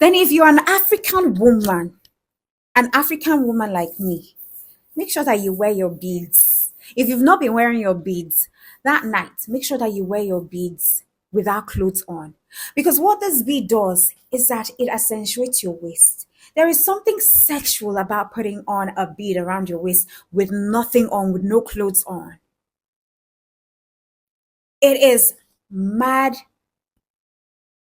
Then if you're an African woman like me, make sure that you wear your beads. If you've not been wearing your beads that night, make sure that you wear your beads without clothes on. Because what this bead does is that it accentuates your waist. There is something sexual about putting on a bead around your waist with nothing on, with no clothes on. It is mad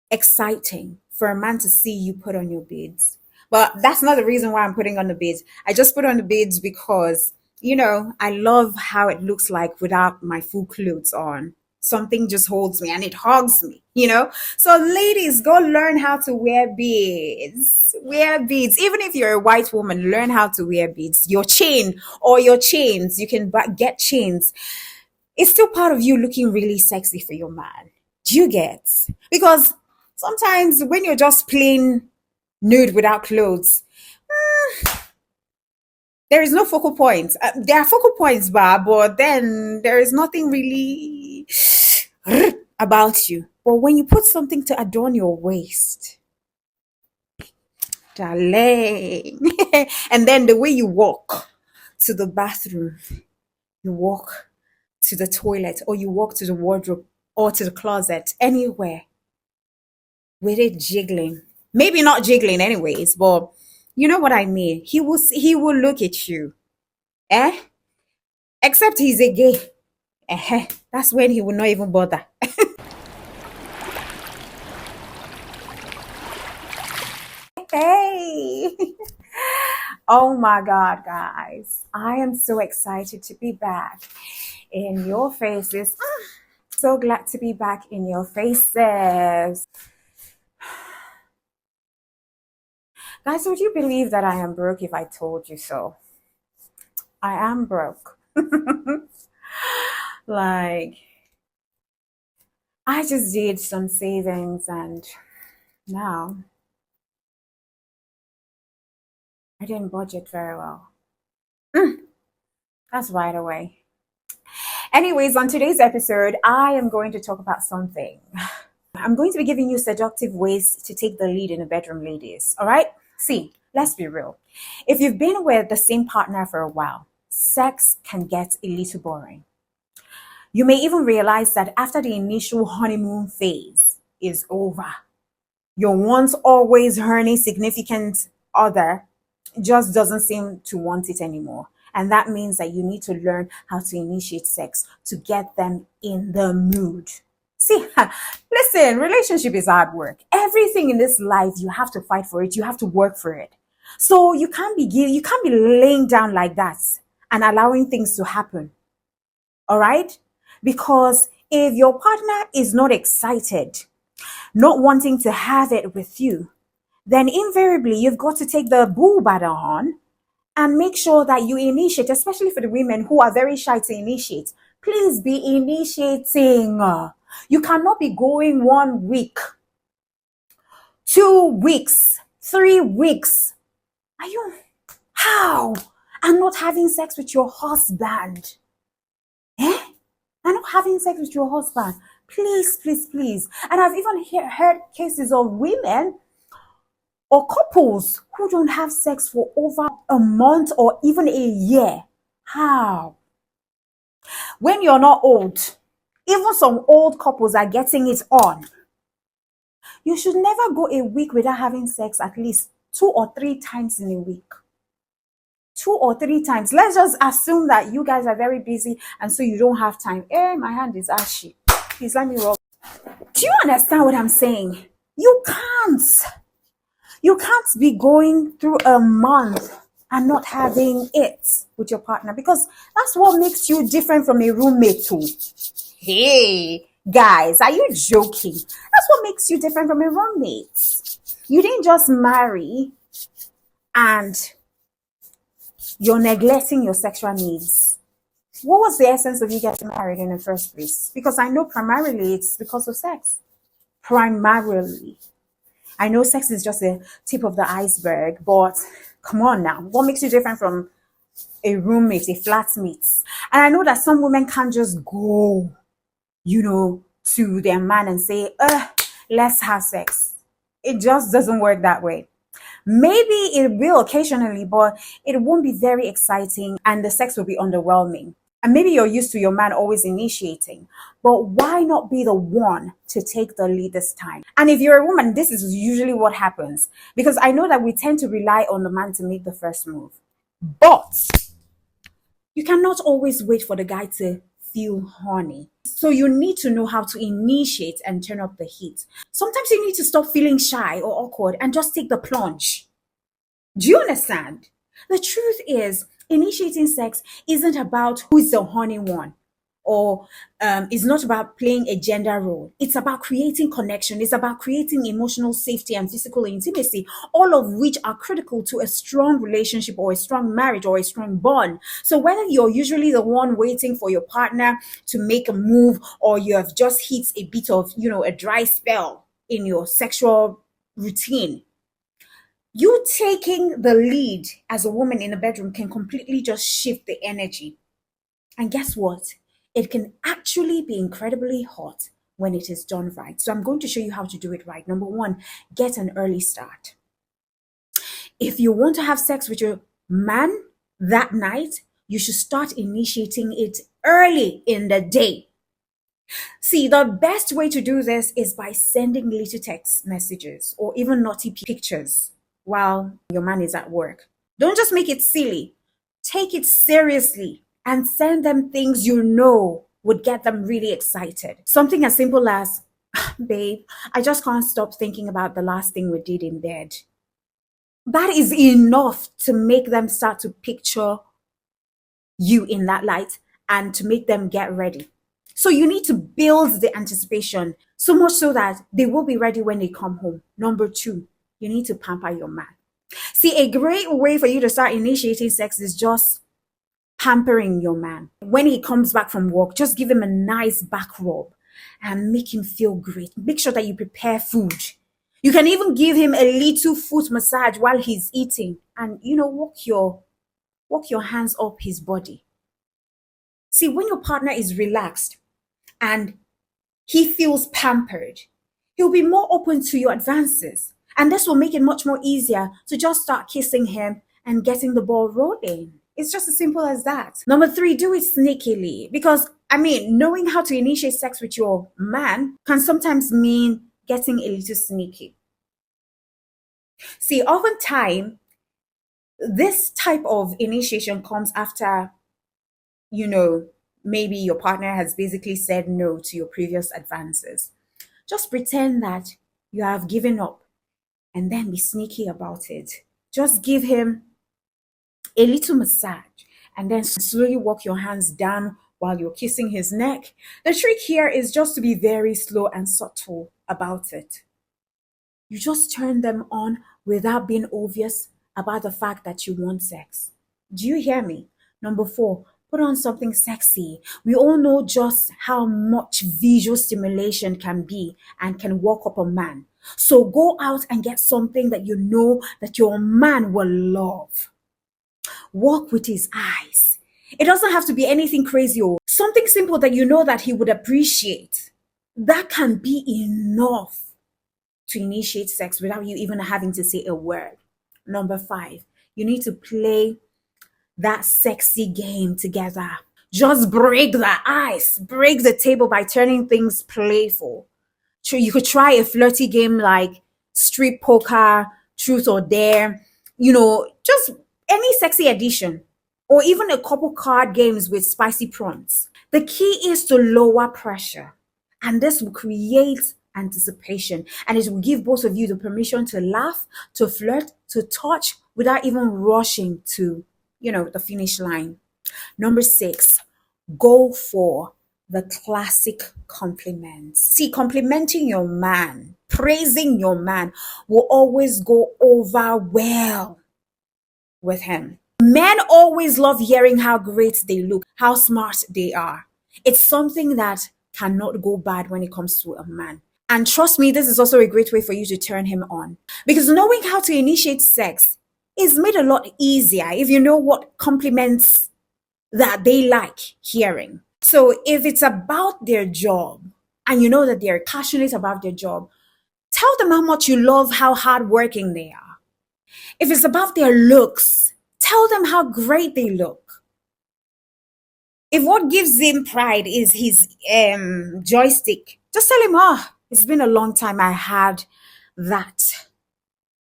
exciting for a man to see you put on your beads. But that's not the reason why I'm putting on the beads. I just put on the beads because, I love how it looks like without my full clothes on. Something just holds me and it hugs me. So, ladies, go learn how to wear beads. Wear beads. Even if you're a white woman, learn how to wear beads. Your chain or your chains, you can get chains. It's still part of you looking really sexy for your man. Do you get? Because sometimes when you're just plain nude without clothes, there is no focal point. There are focal points, but then there is nothing really about you. But when you put something to adorn your waist, darling, and then the way you walk to the bathroom, you walk to the toilet, or you walk to the wardrobe, or to the closet, anywhere with it jiggling. Maybe not jiggling anyways, but you know what I mean. He will look at you. Eh? Except he's a gay. That's when he will not even bother. Hey. Oh my god, guys. I am so excited to be back in your faces. So glad to be back in your faces. Guys, would you believe that I am broke if I told you so? I am broke. Like, I just did some savings and now I didn't budget very well. That's right away. Anyways, on today's episode, I am going to talk about something. I'm going to be giving you seductive ways to take the lead in a bedroom, ladies. All right? See, let's be real. If you've been with the same partner for a while, sex can get a little boring. You may even realize that after the initial honeymoon phase is over, your once always horny significant other just doesn't seem to want it anymore. And that means that you need to learn how to initiate sex to get them in the mood. See, listen, relationship is hard work. Everything in this life, you have to fight for it. You have to work for it. So you can't be laying down like that and allowing things to happen. All right? Because if your partner is not excited, not wanting to have it with you, then invariably you've got to take the bull by the horn and make sure that you initiate, especially for the women who are very shy to initiate. Please be initiating. You cannot be going 1 week, 2 weeks, 3 weeks. Are you? How? And not having sex with your husband. Eh? And not having sex with your husband. Please, please, please. And I've even heard cases of women or couples who don't have sex for over a month or even a year. How? When you're not old, even some old couples are getting it on. You should never go a week without having sex at least 2 or 3 times in a week. 2 or 3 times. Let's just assume that you guys are very busy and so you don't have time. My hand is ashy. Please let me roll. Do you understand what I'm saying? You can't. You can't be going through a month and not having it with your partner because that's what makes you different from a roommate too. Hey, guys, are you joking? That's what makes you different from a roommate. You didn't just marry and you're neglecting your sexual needs. What was the essence of you getting married in the first place? Because I know primarily it's because of sex. Primarily. I know sex is just the tip of the iceberg, but come on now. What makes you different from a roommate, a flatmate? And I know that some women can't just go, to their man and say, let's have sex. It just doesn't work that way. Maybe it will occasionally, but it won't be very exciting and the sex will be underwhelming. And maybe you're used to your man always initiating, but why not be the one to take the lead this time? And if you're a woman, this is usually what happens because I know that we tend to rely on the man to make the first move. But you cannot always wait for the guy to feel horny. So you need to know how to initiate and turn up the heat. Sometimes you need to stop feeling shy or awkward and just take the plunge. Do you understand? The truth is, initiating sex isn't about who's the horny one or it's not about playing a gender role. It's about creating connection. It's about creating emotional safety and physical intimacy, all of which are critical to a strong relationship or a strong marriage or a strong bond. So whether you're usually the one waiting for your partner to make a move or you have just hit a bit of, a dry spell in your sexual routine, you taking the lead as a woman in the bedroom can completely just shift the energy. And guess what? It can actually be incredibly hot when it is done right. So I'm going to show you how to do it right. Number one, get an early start. If you want to have sex with your man that night, you should start initiating it early in the day. See, the best way to do this is by sending little text messages or even naughty pictures while your man is at work. Don't just make it silly. Take it seriously and send them things you know would get them really excited. Something as simple as, babe, I just can't stop thinking about the last thing we did in bed. That is enough to make them start to picture you in that light and to make them get ready. So you need to build the anticipation so much so that they will be ready when they come home. Number two, you need to pamper your man. See, a great way for you to start initiating sex is just pampering your man. When he comes back from work, just give him a nice back rub and make him feel great. Make sure that you prepare food. You can even give him a little foot massage while he's eating and, walk your hands up his body. See, when your partner is relaxed and he feels pampered, he'll be more open to your advances. And this will make it much more easier to just start kissing him and getting the ball rolling. It's just as simple as that. Number three, do it sneakily. Because, knowing how to initiate sex with your man can sometimes mean getting a little sneaky. See, oftentimes, this type of initiation comes after, maybe your partner has basically said no to your previous advances. Just pretend that you have given up and then be sneaky about it. Just give him a little massage and then slowly walk your hands down while you're kissing his neck. The trick here is just to be very slow and subtle about it. You just turn them on without being obvious about the fact that you want sex. Do you hear me? Number four, put on something sexy. We all know just how much visual stimulation can be and can walk up a man. So go out and get something that you know that your man will love. Walk with his eyes. It doesn't have to be anything crazy or something simple that you know that he would appreciate. That can be enough to initiate sex without you even having to say a word. Number five, you need to play that sexy game together. Just break the ice, break the table by turning things playful. You could try a flirty game like street poker, truth or dare, just any sexy addition, or even a couple card games with spicy prompts. The key is to lower pressure, and this will create anticipation, and it will give both of you the permission to laugh, to flirt, to touch without even rushing to, the finish line. Number six, go for the classic compliments. See, complimenting your man, praising your man will always go over well with him. Men always love hearing how great they look, how smart they are. It's something that cannot go bad when it comes to a man. And trust me, this is also a great way for you to turn him on. Because knowing how to initiate sex is made a lot easier if you know what compliments that they like hearing. So if it's about their job and you know that they're passionate about their job, Tell them how much you love how hardworking they are. If it's about their looks, tell them how great they look. If what gives him pride is his joystick, just tell him, oh, it's been a long time I had that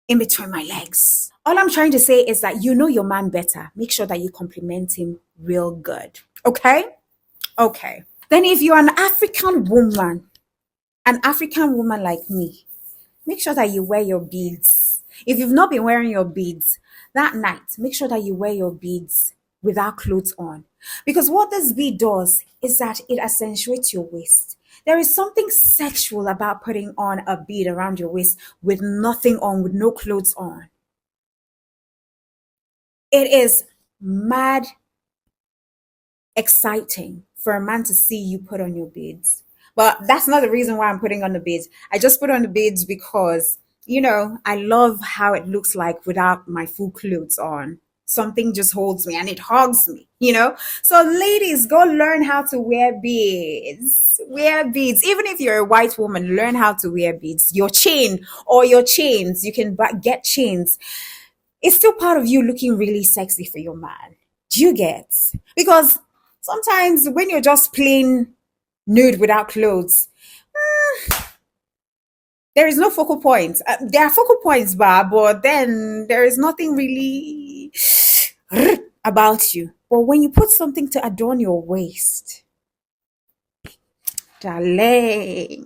in between my legs. All I'm trying to say is that you know your man better. Make sure that you compliment him real good. Okay? Okay. Then if you're an African woman like me, make sure that you wear your beads. If you've not been wearing your beads that night, make sure that you wear your beads without clothes on. Because what this bead does is that it accentuates your waist. There is something sexual about putting on a bead around your waist with nothing on, with no clothes on. It is mad exciting for a man to see you put on your beads. But that's not the reason why I'm putting on the beads. I just put on the beads because, I love how it looks like without my full clothes on. Something just holds me and it hugs me. So, ladies, go learn how to wear beads. Wear beads. Even if you're a white woman, learn how to wear beads. Your chain or your chains, you can get chains. It's still part of you looking really sexy for your man. Do you get? Because sometimes when you're just plain nude without clothes, there is no focal point. There are focal points, but then there is nothing really about you. But when you put something to adorn your waist, darling,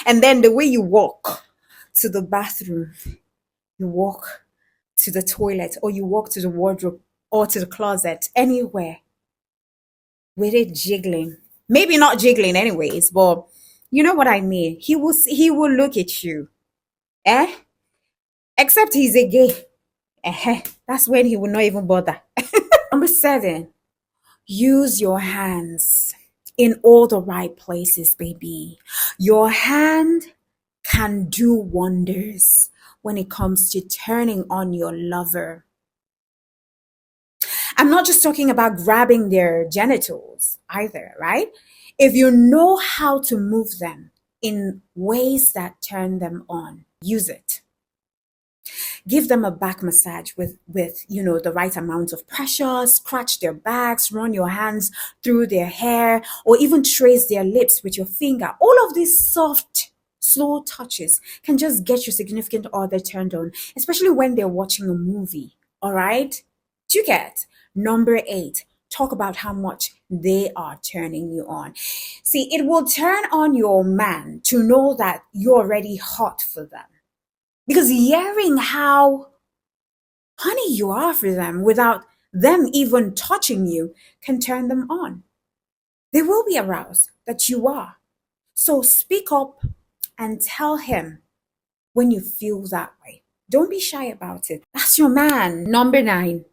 and then the way you walk to the bathroom, you walk to the toilet, or you walk to the wardrobe, or to the closet, anywhere, with it jiggling. Maybe not jiggling anyways, but you know what I mean. He will look at you. Eh? Except he's a gay. That's when he will not even bother. Number 7, use your hands in all the right places, baby. Your hand can do wonders when it comes to turning on your lover. I'm not just talking about grabbing their genitals either, right? If you know how to move them in ways that turn them on, use it. Give them a back massage with the right amount of pressure. Scratch their backs, run your hands through their hair, or even trace their lips with your finger. All of these soft, slow touches can just get your significant other turned on, especially when they're watching a movie. All right? Do you get? Number 8, talk about how much they are turning you on. See, it will turn on your man to know that you're already hot for them. Because hearing how honey you are for them without them even touching you can turn them on. They will be aroused that you are. So speak up and tell him when you feel that way. Don't be shy about it. That's your man. Number 9,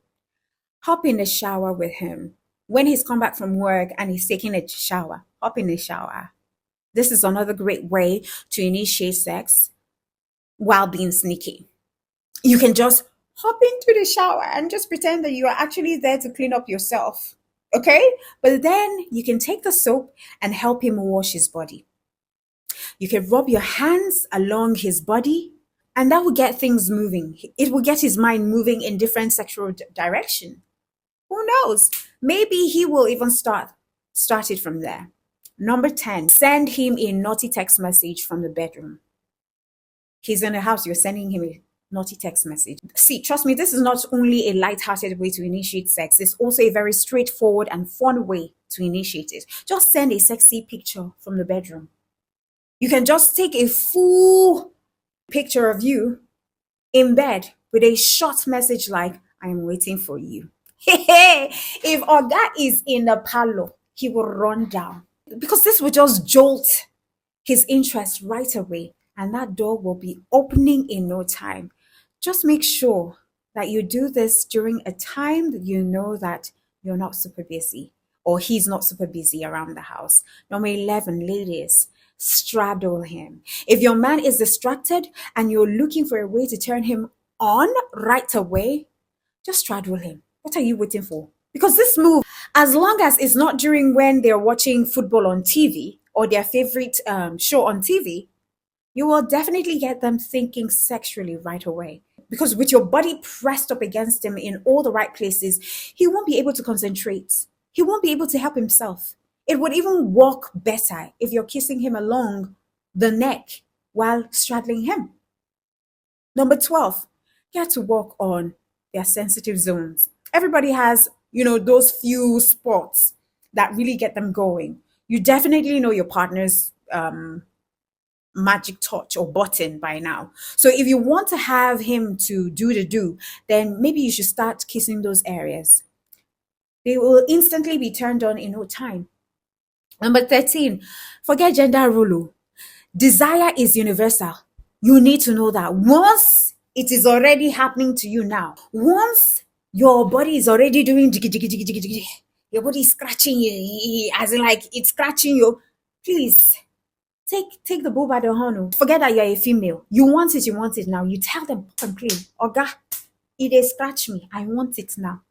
hop in the shower with him. When he's come back from work and he's taking a shower, hop in the shower. This is another great way to initiate sex while being sneaky. You can just hop into the shower and just pretend that you are actually there to clean up yourself. Okay? But then you can take the soap and help him wash his body. You can rub your hands along his body, and that will get things moving. It will get his mind moving in different sexual direction. Who knows? Maybe he will even start it from there. Number 10, send him a naughty text message from the bedroom. He's in the house, you're sending him a naughty text message. See, trust me, this is not only a light-hearted way to initiate sex, it's also a very straightforward and fun way to initiate it. Just send a sexy picture from the bedroom. You can just take a full picture of you in bed with a short message like, I am waiting for you. If Oga is in the parlor, he will run down because this will just jolt his interest right away, and that door will be opening in no time. Just make sure that you do this during a time that you know that you're not super busy or he's not super busy around the house. Number 11, ladies, straddle him. If your man is distracted and you're looking for a way to turn him on right away, just straddle him. What are you waiting for? Because this move, as long as it's not during when they're watching football on TV or their favorite show on TV, You will definitely get them thinking sexually right away. Because with your body pressed up against him in all the right places, he won't be able to concentrate. He won't be able to help himself. It would even work better if you're kissing him along the neck while straddling him. Number 12, get to work on their sensitive zones. Everybody has, those few spots that really get them going. You definitely know your partner's magic touch or button by now. So if you want to have him to do the do, then maybe you should start kissing those areas. They will instantly be turned on in no time. Number 13, forget gender rule. Desire is universal. You need to know that once it is already happening to you now, once your body is already doing jiggy, jiggy, jiggy, jiggy, jiggy, your body is scratching you, as in like it's scratching you, please take the bull by the horn. Forget that you're a female. You want it now. You tell them and clean. Oga, it is scratch me. I want it now.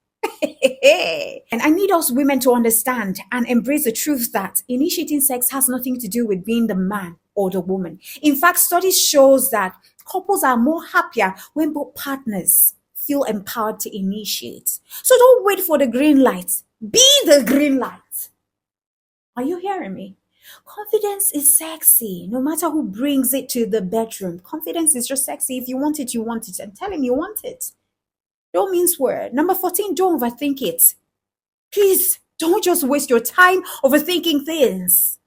And I need us women to understand and embrace the truth that initiating sex has nothing to do with being the man or the woman. In fact, studies shows that couples are more happier when both partners feel empowered to initiate. So don't wait for the green light. Be the green light. Are you hearing me? Confidence is sexy, no matter who brings it to the bedroom. Confidence is just sexy. If you want it, you want it. And tell him you want it. Don't mince word. Number 14, don't overthink it. Please, don't just waste your time overthinking things.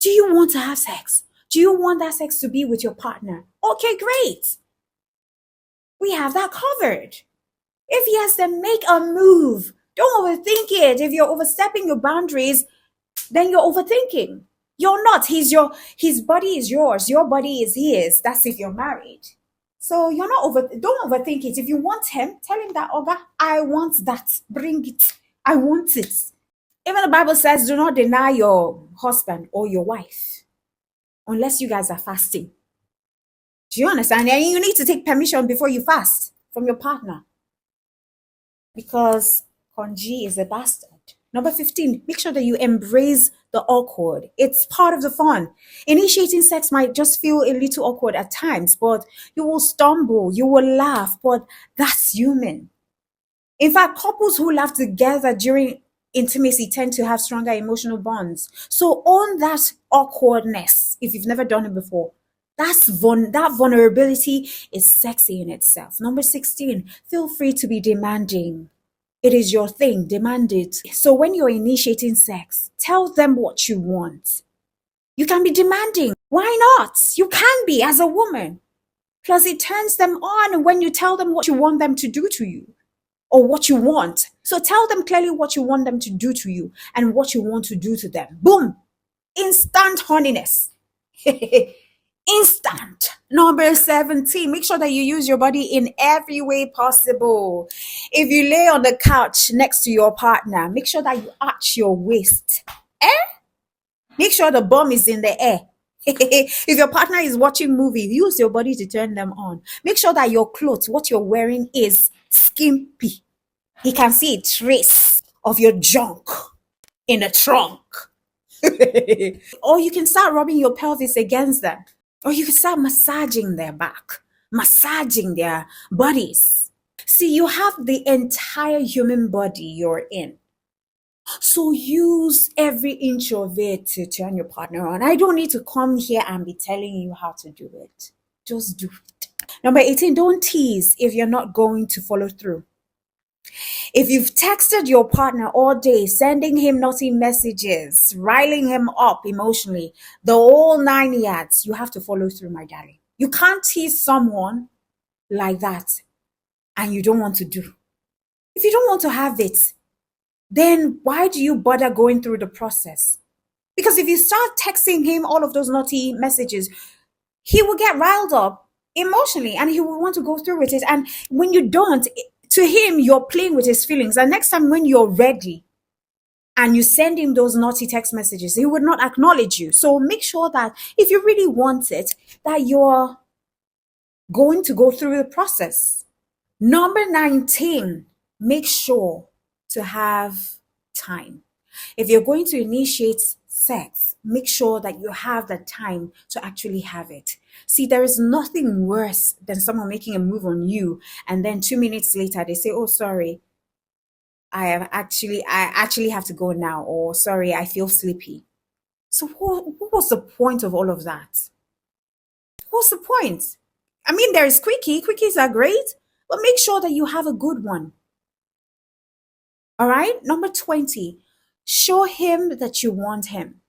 Do you want to have sex? Do you want that sex to be with your partner? Okay, great. We have that covered. If yes, then make a move. Don't overthink it. If you're overstepping your boundaries, then you're overthinking. You're not. His body is yours. Your body is his. That's if you're married. So you're not don't overthink it. If you want him, tell him that, Oga, I want that. Bring it. I want it. Even the Bible says, do not deny your husband or your wife unless you guys are fasting. Do you understand? And you need to take permission before you fast from your partner. Because Konji is a bastard. Number 15, make sure that you embrace the awkward. It's part of the fun. Initiating sex might just feel a little awkward at times, but you will stumble, you will laugh, but that's human. In fact, couples who laugh together during intimacy tend to have stronger emotional bonds. So own that awkwardness if you've never done it before. That vulnerability is sexy in itself. Number 16, feel free to be demanding. It is your thing, demand it. So when you're initiating sex, tell them what you want. You can be demanding. Why not? You can be as a woman. Plus, it turns them on when you tell them what you want them to do to you or what you want. So tell them clearly what you want them to do to you and what you want to do to them. Boom. Instant horniness. Instant. Number 17, make sure that you use your body in every way possible. If you lay on the couch next to your partner, make sure that you arch your waist. Make sure the bum is in the air. If your partner is watching movie, use your body to turn them on. Make sure that your clothes, what you're wearing, is skimpy. He can see a trace of your junk in the trunk. Or you can start rubbing your pelvis against them. Or you can start massaging their back, massaging their bodies. See, you have the entire human body you're in. So use every inch of it to turn your partner on. I don't need to come here and be telling you how to do it. Just do it. Number 18, don't tease if you're not going to follow through. If you've texted your partner all day, sending him naughty messages, riling him up emotionally, the whole 9 yards, you have to follow through, my darling. You can't tease someone like that and you don't want to do. If you don't want to have it, then why do you bother going through the process? Because if you start texting him all of those naughty messages, he will get riled up emotionally and he will want to go through with it. And when you don't, to him, you're playing with his feelings. And next time when you're ready and you send him those naughty text messages, he would not acknowledge you. So make sure that if you really want it, that you're going to go through the process. Number 19, make sure to have time. If you're going to initiate sex, make sure that you have the time to actually have it. See, there is nothing worse than someone making a move on you and then 2 minutes later they say, "Oh, sorry, I actually have to go now," or "Sorry, I feel sleepy." So what was the point of all of that? What's the point? I mean, there is quickies are great, but make sure that you have a good one. All right. Number 20, show him that you want him.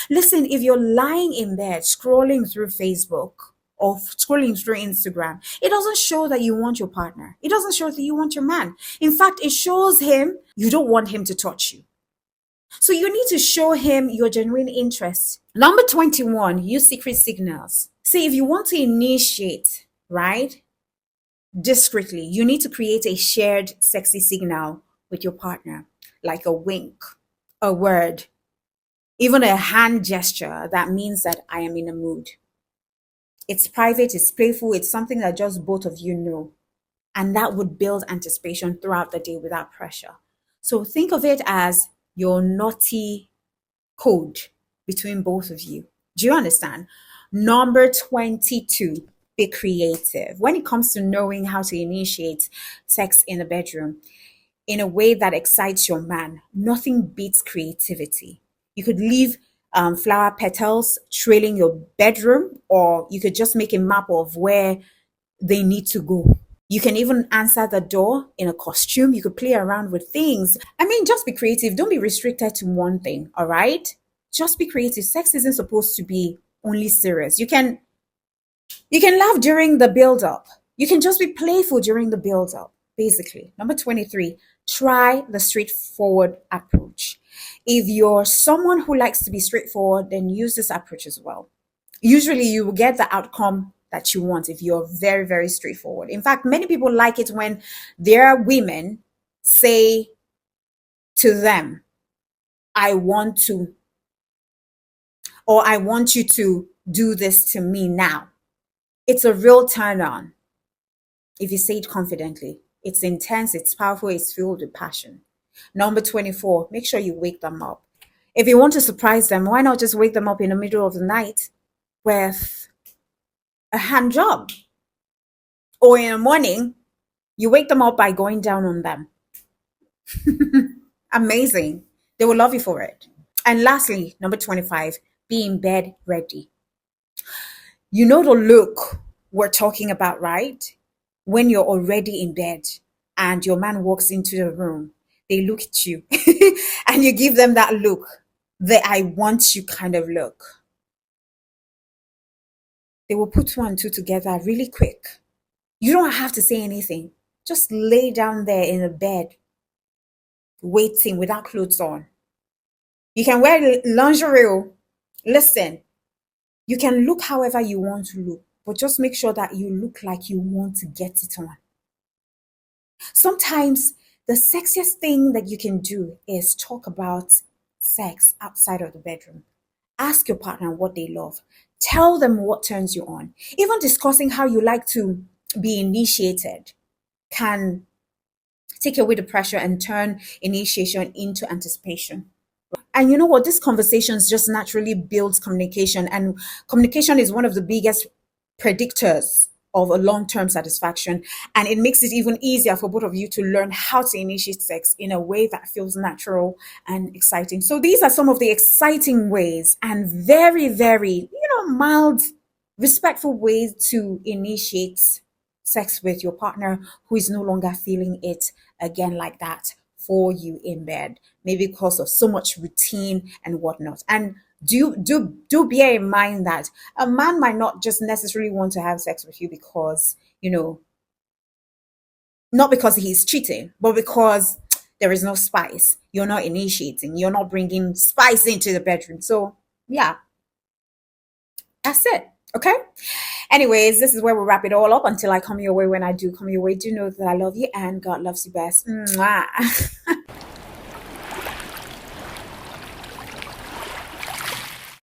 Listen, if you're lying in bed scrolling through Facebook or scrolling through Instagram, it doesn't show that you want your partner. It doesn't show that you want your man. In fact, it shows him you don't want him to touch you. So you need to show him your genuine interest. Number 21, use secret signals. See, if you want to initiate, right, discreetly, you need to create a shared sexy signal with your partner, like a wink, a word, even a hand gesture that means that I am in a mood. It's private, it's playful, it's something that just both of you know. And that would build anticipation throughout the day without pressure. So think of it as your naughty code between both of you. Do you understand? Number 22, be creative. When it comes to knowing how to initiate sex in the bedroom in a way that excites your man, nothing beats creativity. You could leave flower petals trailing your bedroom, or you could just make a map of where they need to go. You can even answer the door in a costume. You could play around with things. I mean, just be creative. Don't be restricted to one thing, all right? Just be creative. Sex isn't supposed to be only serious. You can laugh during the build up. You can just be playful during the build up, basically. Number 23, try the straightforward approach. If you're someone who likes to be straightforward, then use this approach as well. Usually you will get the outcome that you want if you're very, very straightforward. In fact, many people like it when their women say to them, "I want to," or "I want you to do this to me now." It's a real turn on if you say it confidently. It's intense, it's powerful, it's filled with passion. Number 24, make sure you wake them up. If you want to surprise them, why not just wake them up in the middle of the night with a hand job? Or in the morning, you wake them up by going down on them. Amazing. They will love you for it. And lastly, number 25, be in bed ready. You know the look we're talking about, right? When you're already in bed and your man walks into the room, they look at you and you give them that look, the "I want you" kind of look. They will put two and two together really quick. You don't have to say anything. Just lay down there in the bed, waiting without clothes on. You can wear lingerie. Listen, you can look however you want to look, but just make sure that you look like you want to get it on. Sometimes the sexiest thing that you can do is talk about sex outside of the bedroom. Ask your partner what they love. Tell them what turns you on. Even discussing how you like to be initiated can take away the pressure and turn initiation into anticipation. And you know what? This conversations just naturally builds communication, and communication is one of the biggest predictors of a long-term satisfaction. And it makes it even easier for both of you to learn how to initiate sex in a way that feels natural and exciting. So these are some of the exciting ways and very, very, mild, respectful ways to initiate sex with your partner who is no longer feeling it again like that for you in bed, maybe because of so much routine and whatnot. And do bear in mind that a man might not just necessarily want to have sex with you because, not because he's cheating, but because there is no spice. You're not initiating, you're not bringing spice into the bedroom. So yeah, that's it. Okay. Anyways, this is where we'll wrap it all up until I come your way. When I do come your way, do know that I love you and God loves you best. Mwah.